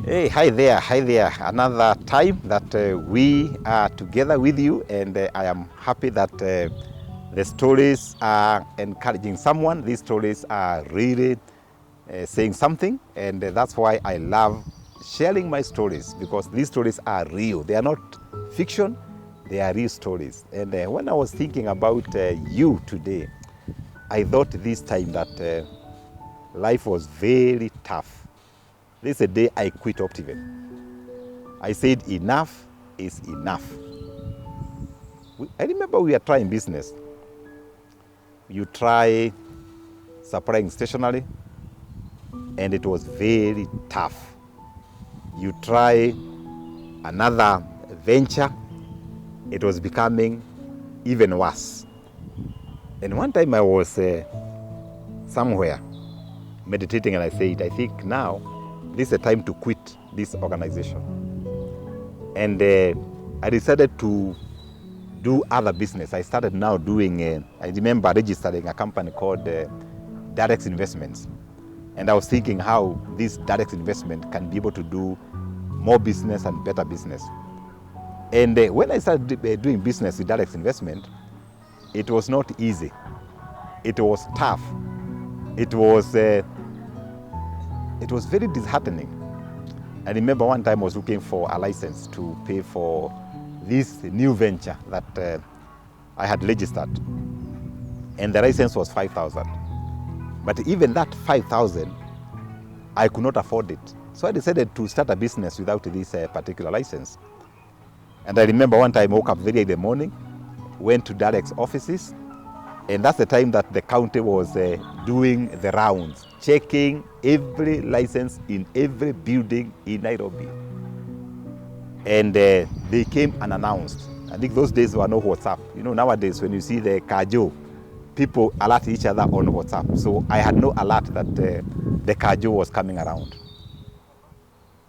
Hey, hi there, hi there. Another time that we are together with you, and I am happy that the stories are encouraging someone. These stories are really saying something, and that's why I love sharing my stories, because these stories are real. They are not fiction, they are real stories. And when I was thinking about you today, I thought this time that life was very tough. This is the day I quit Optiven. I said enough is enough. I remember we were trying business. You try supplying stationery, and it was very tough. You try another venture, it was becoming even worse. And one time I was somewhere meditating, and I said, I think now this is the time to quit this organization. And I decided to do other business. I started now doing, I remember registering a company called Direct Investments. And I was thinking how this direct investment can be able to do more business and better business. And when I started doing business with direct investment, it was not easy. It was tough. It was very disheartening. I remember one time I was looking for a license to pay for this new venture that I had registered, and the license was 5,000. But even that 5,000, I could not afford it. So I decided to start a business without this particular license. And I remember one time I woke up very early in the morning, went to Direct's offices, and that's the time that the county was doing the rounds, checking every license in every building in Nairobi. And they came unannounced. I think those days were no WhatsApp. You know, nowadays when you see the Kajo, people alert each other on WhatsApp. So I had no alert that the Kajo was coming around.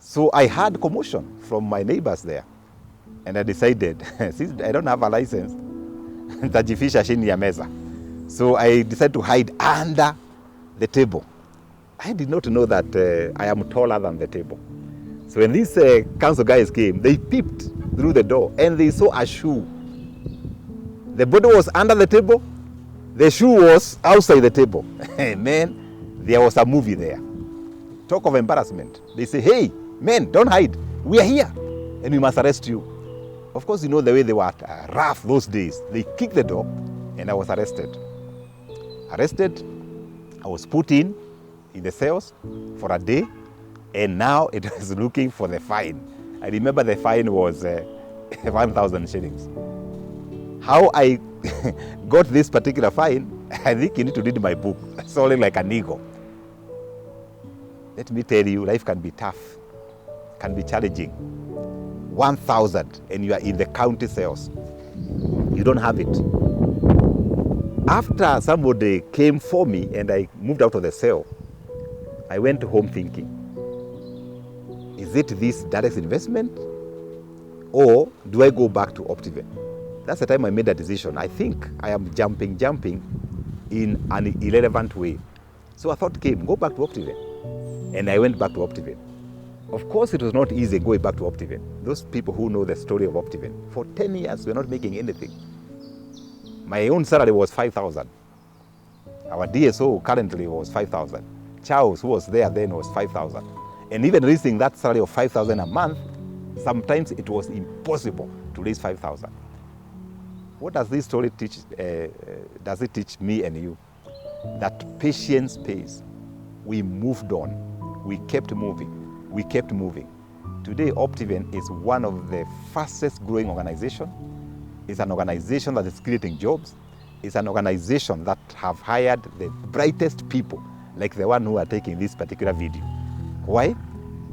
So I had commotion from my neighbors there. And I decided, since I don't have a license, nitajifisha chini ya meza. So I decided to hide under the table. I did not know that I am taller than the table. So when these council guys came, they peeped through the door and they saw a shoe. The body was under the table, the shoe was outside the table. Man, there was a movie there. Talk of embarrassment. They say, hey, men, don't hide. We are here and we must arrest you. Of course, you know the way they were rough those days. They kicked the door and I was arrested. I was put in the cells for a day, and now it was looking for the fine. I remember the fine was 1,000 shillings. How I got this particular fine, I think you need to read my book, Soaring Like an Eagle. Let me tell you, life can be tough, can be challenging. 1,000 and you are in the county cells. You don't have it. After somebody came for me and I moved out of the cell, I went home thinking, is it this direct investment or do I go back to Optiven? That's the time I made a decision. I think I am jumping in an irrelevant way. So a thought came, go back to Optiven. And I went back to Optiven. Of course, it was not easy going back to Optiven. Those people who know the story of Optiven, for 10 years, we're not making anything. My own salary was 5,000. Our DSO currently was 5,000. Charles, who was there then, was 5,000. And even raising that salary of 5,000 a month, sometimes it was impossible to raise 5,000. What does this story teach? Does it teach me and you? That patience pays. We moved on. We kept moving. We kept moving. Today, Optiven is one of the fastest growing organizations. It's an organization that is creating jobs. It's an organization that have hired the brightest people, like the one who are taking this particular video. Why?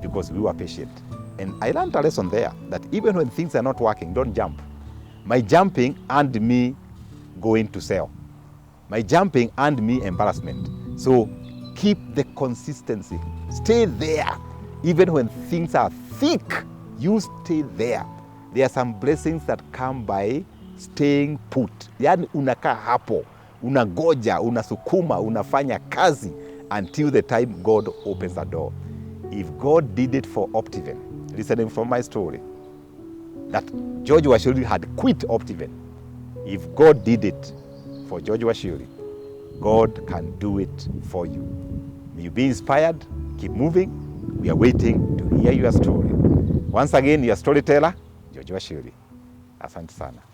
Because we were patient. And I learned a lesson there, that even when things are not working, don't jump. My jumping earned me going to sell. My jumping earned me embarrassment. So keep the consistency. Stay there. Even when things are thick, you stay there. There are some blessings that come by staying put. Yani unakaa hapo, unagoja, unasukuma, unafanya kazi until the time God opens the door. if God did it for Optiven, listening from my story, that George Wachiuri had quit Optiven. If God did it for George Wachiuri, God can do it for you. May you be inspired, keep moving. We are waiting to hear your story. Once again, your storyteller, George Wachiuri. Asante sana.